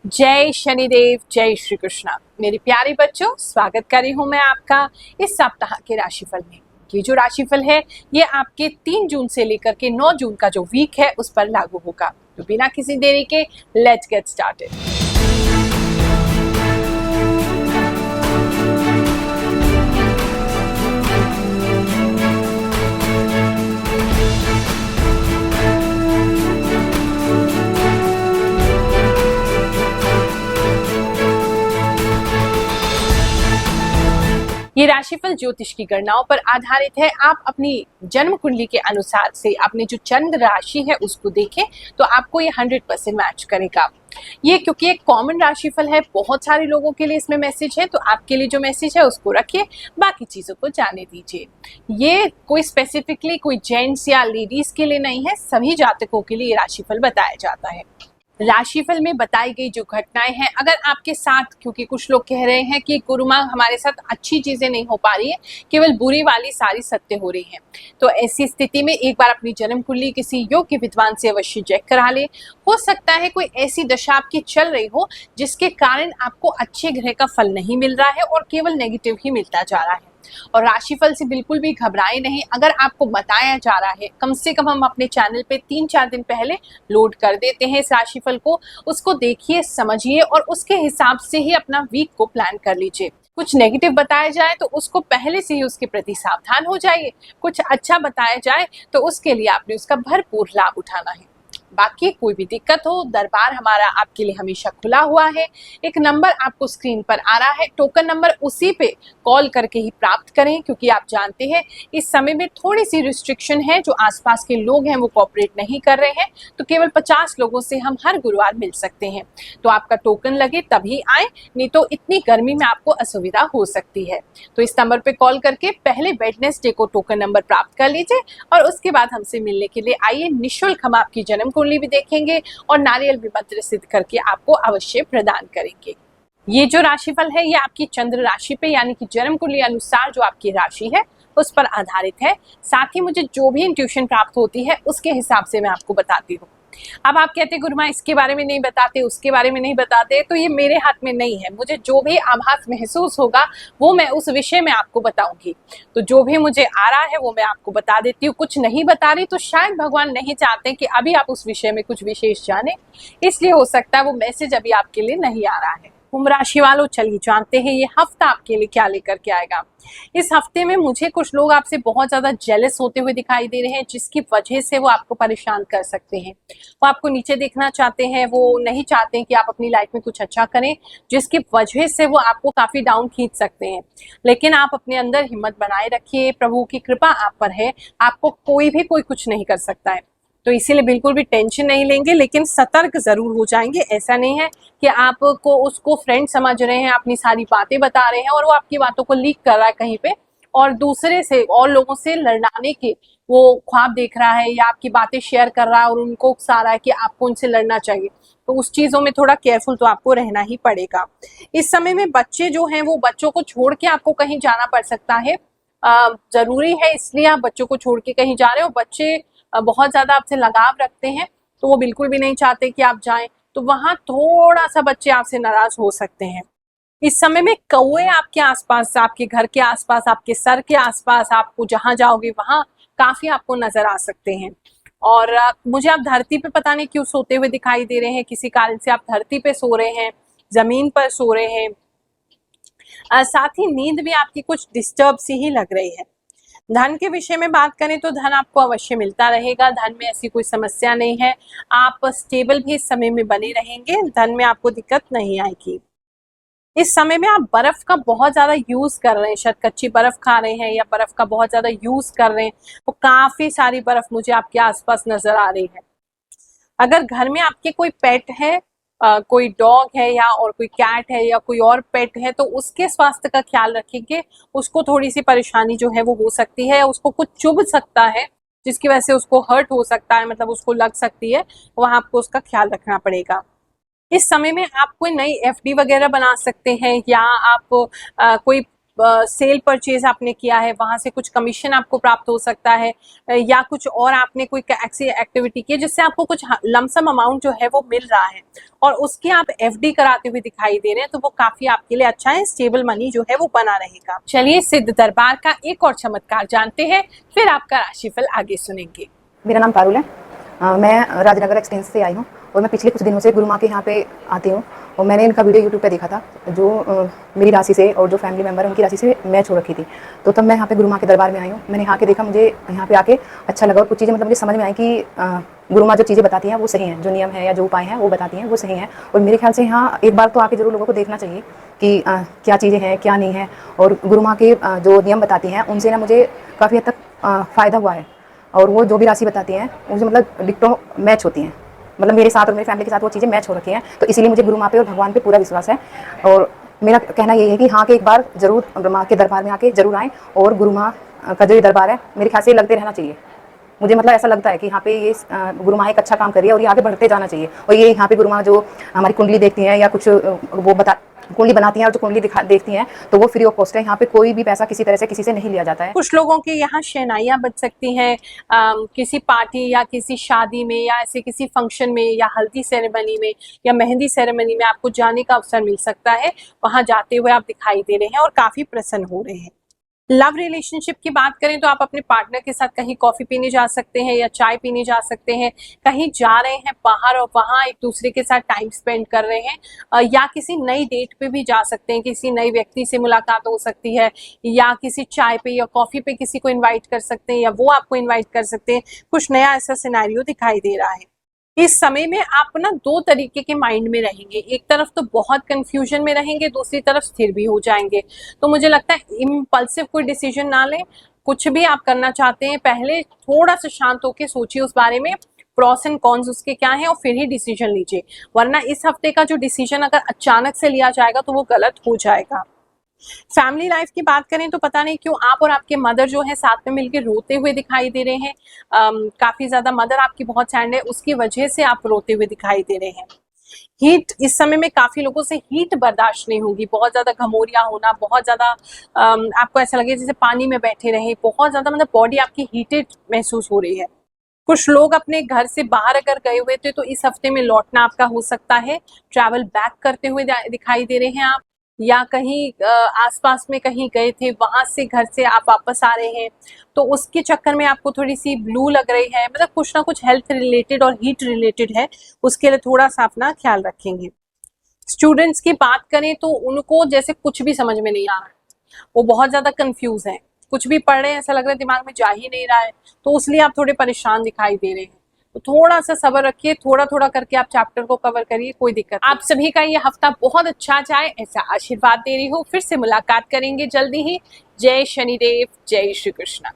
जय शनिदेव, जय श्री कृष्णा। मेरे प्यारे बच्चों, स्वागत कर रही हूँ मैं आपका इस सप्ताह के राशिफल में। ये जो राशिफल है ये आपके 3 जून से लेकर के 9 जून का जो वीक है उस पर लागू होगा। तो बिना किसी देरी के लेट्स गेट स्टार्टेड। ये राशिफल ज्योतिष की गणनाओं पर आधारित है। आप अपनी जन्म कुंडली के अनुसार से अपनी जो चंद्र राशि है उसको देखें तो आपको ये 100% मैच करेगा। ये क्योंकि एक कॉमन राशिफल है, बहुत सारे लोगों के लिए इसमें मैसेज है, तो आपके लिए जो मैसेज है उसको रखिए, बाकी चीजों को जाने दीजिए। ये कोई स्पेसिफिकली कोई जेंट्स या लेडीज के लिए नहीं है, सभी जातकों के लिए ये राशिफल बताया जाता है। राशिफल में बताई गई जो घटनाएं हैं, अगर आपके साथ, क्योंकि कुछ लोग कह रहे हैं कि गुरु माँ हमारे साथ अच्छी चीजें नहीं हो पा रही है, केवल बुरी वाली सारी सत्य हो रही हैं, तो ऐसी स्थिति में एक बार अपनी जन्म कुंडली किसी योग्य विद्वान से अवश्य चेक करा ले। हो सकता है कोई ऐसी दशा आपकी चल रही हो जिसके कारण आपको अच्छे ग्रह का फल नहीं मिल रहा है और केवल नेगेटिव ही मिलता जा रहा है। और राशिफल से बिल्कुल भी घबराए नहीं। अगर आपको बताया जा रहा है, कम से कम हम अपने चैनल पे 3-4 दिन पहले लोड कर देते हैं इस राशिफल को, उसको देखिए, समझिए और उसके हिसाब से ही अपना वीक को प्लान कर लीजिए। कुछ नेगेटिव बताया जाए तो उसको पहले से ही उसके प्रति सावधान हो जाइए। कुछ अच्छा बताया जाए तो उसके लिए आपने उसका भरपूर लाभ उठाना है। बाकी कोई भी दिक्कत हो, दरबार हमारा आपके लिए हमेशा खुला हुआ है। एक नंबर आपको स्क्रीन पर आ रहा है, टोकन नंबर, उसी पे कॉल करके ही प्राप्त करें, क्योंकि आप जानते हैं इस समय में थोड़ी सी रिस्ट्रिक्शन है। जो आसपास के लोग हैं वो कोऑपरेट नहीं कर रहे हैं, तो केवल 50 लोगों से हम हर गुरुवार मिल सकते हैं। तो आपका टोकन लगे तभी आए, नहीं तो इतनी गर्मी में आपको असुविधा हो सकती है। तो इस नंबर पे कॉल करके पहले वेडनेसडे को टोकन नंबर प्राप्त कर लीजिए और उसके बाद हमसे मिलने के लिए आइए। निःशुल्क हम आपकी जन्म कुंडली भी देखेंगे और नारियल भी मंत्र सिद्ध करके आपको अवश्य प्रदान करेंगे। ये जो राशिफल है ये आपकी चंद्र राशि पे यानी कि जन्म कुंडली अनुसार जो आपकी राशि है उस पर आधारित है। साथ ही मुझे जो भी इंट्यूशन प्राप्त होती है उसके हिसाब से मैं आपको बताती हूँ। अब आप कहते हैं गुरुमा इसके बारे में नहीं बताते, उसके बारे में नहीं बताते, तो ये मेरे हाथ में नहीं है। मुझे जो भी आभास महसूस होगा वो मैं उस विषय में आपको बताऊंगी। तो जो भी मुझे आ रहा है वो मैं आपको बता देती हूँ। कुछ नहीं बता रही तो शायद भगवान नहीं चाहते कि अभी आप उस विषय में कुछ विशेष जाने, इसलिए हो सकता है वो मैसेज अभी आपके लिए नहीं आ रहा है। कुंभ राशि वालों, चलिए जानते हैं ये हफ्ता आपके लिए क्या लेकर के आएगा। इस हफ्ते में मुझे कुछ लोग आपसे बहुत ज्यादा जेलस होते हुए दिखाई दे रहे हैं, जिसकी वजह से वो आपको परेशान कर सकते हैं। वो आपको नीचे देखना चाहते हैं, वो नहीं चाहते हैं कि आप अपनी लाइफ में कुछ अच्छा करें, जिसकी वजह से वो आपको काफी डाउन खींच सकते हैं। लेकिन आप अपने अंदर हिम्मत बनाए रखिए, प्रभु की कृपा आप पर है, आपको कोई कुछ नहीं कर सकता है। तो इसीलिए बिल्कुल भी टेंशन नहीं लेंगे, लेकिन सतर्क जरूर हो जाएंगे। ऐसा नहीं है कि आपको उसको फ्रेंड समझ रहे हैं, अपनी सारी बातें बता रहे हैं और वो आपकी बातों को लीक कर रहा है कहीं पे और दूसरे से और लोगों से लड़ाने के वो ख्वाब देख रहा है या आपकी बातें शेयर कर रहा है और उनको उकसा रहा है कि आपको उनसे लड़ना चाहिए। तो उस चीजों में थोड़ा केयरफुल तो आपको रहना ही पड़ेगा। इस समय में बच्चे जो हैं वो बच्चों को छोड़ के आपको कहीं जाना पड़ सकता है। जरूरी है, इसलिए आप बच्चों को छोड़ के कहीं जा रहे हो। बच्चे बहुत ज्यादा आपसे लगाव रखते हैं, तो वो बिल्कुल भी नहीं चाहते कि आप जाएं, तो वहां थोड़ा सा बच्चे आपसे नाराज हो सकते हैं। इस समय में कौवे आपके आसपास, आपके घर के आसपास, आपके सर के आसपास, आपको जहां जाओगे वहां काफी आपको नजर आ सकते हैं। और मुझे आप धरती पे पता नहीं क्यों सोते हुए दिखाई दे रहे हैं, किसी कारण से आप धरती पे सो रहे हैं, जमीन पर सो रहे हैं। साथ ही नींद भी आपकी कुछ डिस्टर्ब सी ही लग रही है। धन के विषय में बात करें तो धन आपको अवश्य मिलता रहेगा, धन में ऐसी कोई समस्या नहीं है। आप स्टेबल भी इस समय में बने रहेंगे, धन में आपको दिक्कत नहीं आएगी। इस समय में आप बर्फ का बहुत ज्यादा यूज कर रहे हैं, शायद कच्ची बर्फ खा रहे हैं या बर्फ का बहुत ज्यादा यूज कर रहे हैं, तो काफी सारी बर्फ मुझे आपके आसपास नजर आ रही है। अगर घर में आपके कोई पेट है, कोई डॉग है या और कोई कैट है या कोई और पेट है, तो उसके स्वास्थ्य का ख्याल रखेंगे। उसको थोड़ी सी परेशानी जो है वो हो सकती है, उसको कुछ चुभ सकता है जिसकी वजह से उसको हर्ट हो सकता है, मतलब उसको लग सकती है, वहां आपको उसका ख्याल रखना पड़ेगा। इस समय में आप कोई नई एफडी वगैरह बना सकते हैं या आप कोई सेल परचेज आपने किया है, वहां से कुछ कमीशन आपको प्राप्त हो सकता है, या कुछ और आपने कोई ऐसी एक्टिविटी की जिससे आपको कुछ लमसम अमाउंट जो है वो मिल रहा है और उसकी आप एफडी कराते हुए दिखाई दे रहे हैं, तो वो काफी आपके लिए अच्छा है, स्टेबल मनी जो है वो बना रहेगा। चलिए सिद्ध दरबार का एक और चमत्कार जानते हैं, फिर आपका राशिफल आगे सुनेंगे। मेरा नाम पारुल है। मैं राजनगर एक्सटेंस से आई हूँ और मैं पिछले कुछ दिनों से गुरु माँ के यहाँ पे आती हूँ और मैंने इनका वीडियो यूट्यूब पे देखा था जो मेरी राशि से और जो फैमिली मेम्बर है उनकी राशि से मैच हो रखी थी। तो तब मैं यहाँ पे गुरु माँ के दरबार में आई हूँ। मैंने यहाँ के देखा, मुझे यहाँ पे आके अच्छा लगा और कुछ चीज़ें मतलब मुझे समझ में आई कि गुरु माँ जो चीज़ें बताती हैं वो सही हैं, जो नियम है या जो उपाय हैं वो बताती हैं वो सही हैं। और मेरे ख्याल से यहाँ एक बार तो आके जरूर लोगों को देखना चाहिए कि क्या चीज़ें हैं क्या नहीं है। और गुरु माँ के जो नियम बताती हैं उनसे ना मुझे काफ़ी हद तक फ़ायदा हुआ है और वो जो भी राशि बताती हैं मुझे मतलब डिक्टो मैच होती हैं, मतलब मेरे साथ और मेरी फैमिली के साथ वो चीज़ें मैच हो रखी हैं। तो इसीलिए मुझे गुरु माँ पे और भगवान पे पूरा विश्वास है और मेरा कहना यही है कि हाँ कि एक बार जरूर गुरु माँ के दरबार में आके जरूर आएँ और गुरु माँ का जो ये दरबार है मेरे ख्याल से लगते रहना चाहिए। मुझे मतलब ऐसा लगता है कि यहाँ पे ये गुरु माँ एक अच्छा काम कर रही है और ये आगे बढ़ते जाना चाहिए। और ये यहाँ पे गुरु माँ जो हमारी कुंडली देखती हैं या कुछ वो कुंडली बनाती हैं और जो कुंडली देखती हैं तो वो फ्री ऑफ कॉस्ट है। यहाँ पे कोई भी पैसा किसी तरह से किसी से नहीं लिया जाता है। कुछ लोगों के यहाँ शहनाइयाँ बज सकती हैं किसी पार्टी या किसी शादी में या ऐसे किसी फंक्शन में या हल्दी सेरेमनी में या मेहंदी सेरेमनी में आपको जाने का अवसर मिल सकता है। वहां जाते हुए आप दिखाई दे रहे हैं और काफी प्रसन्न हो रहे हैं। लव रिलेशनशिप की बात करें तो आप अपने पार्टनर के साथ कहीं कॉफी पीने जा सकते हैं या चाय पीने जा सकते हैं, कहीं जा रहे हैं बाहर और वहां एक दूसरे के साथ टाइम स्पेंड कर रहे हैं, या किसी नई डेट पे भी जा सकते हैं, किसी नए व्यक्ति से मुलाकात हो सकती है या किसी चाय पे या कॉफी पे किसी को इन्वाइट कर सकते हैं या वो आपको इन्वाइट कर सकते हैं। कुछ नया ऐसा सिनेरियो दिखाई दे रहा है। इस समय में आप ना दो तरीके के माइंड में रहेंगे, एक तरफ तो बहुत कंफ्यूजन में रहेंगे, दूसरी तरफ स्थिर भी हो जाएंगे। तो मुझे लगता है इम्पल्सिव कोई डिसीजन ना लें। कुछ भी आप करना चाहते हैं पहले थोड़ा सा शांत होकर सोचिए उस बारे में, प्रॉस एंड कॉन्स उसके क्या हैं और फिर ही डिसीजन लीजिए। वरना इस हफ्ते का जो डिसीजन अगर अचानक से लिया जाएगा तो वो गलत हो जाएगा। फैमिली लाइफ की बात करें तो पता नहीं क्यों आप और आपके मदर जो है साथ में मिलकर रोते हुए दिखाई दे रहे हैं। काफी ज्यादा मदर आपकी बहुत सैड है, उसकी वजह से आप रोते हुए दिखाई दे रहे हैं। हीट इस समय में काफी लोगों से हीट बर्दाश्त नहीं होगी, बहुत ज्यादा घमौरिया होना, बहुत ज्यादा आपको ऐसा लगे जैसे पानी में बैठे रहे, बहुत ज्यादा मतलब बॉडी आपकी हीटेड महसूस हो रही है। कुछ लोग अपने घर से बाहर अगर गए हुए थे तो इस हफ्ते में लौटना आपका हो सकता है। ट्रैवल बैक करते हुए दिखाई दे रहे हैं आप, या कहीं आसपास में कहीं गए थे वहां से घर से आप वापस आ रहे हैं तो उसके चक्कर में आपको थोड़ी सी ब्लू लग रही है, मतलब कुछ ना कुछ हेल्थ रिलेटेड और हीट रिलेटेड है, उसके लिए थोड़ा सा अपना ख्याल रखेंगे। स्टूडेंट्स की बात करें तो उनको जैसे कुछ भी समझ में नहीं आ रहा है, वो बहुत ज्यादा कंफ्यूज है, कुछ भी पढ़ रहे हैं ऐसा लग रहा है दिमाग में जा ही नहीं रहा है, तो उसलिए आप थोड़े परेशान दिखाई दे रहे हैं। तो थोड़ा सा सब्र रखिए, थोड़ा थोड़ा करके आप चैप्टर को कवर करिए, कोई दिक्कत। आप सभी का ये हफ्ता बहुत अच्छा जाए ऐसा आशीर्वाद दे रही हूँ। फिर से मुलाकात करेंगे जल्दी ही। जय शनिदेव, जय श्री कृष्ण।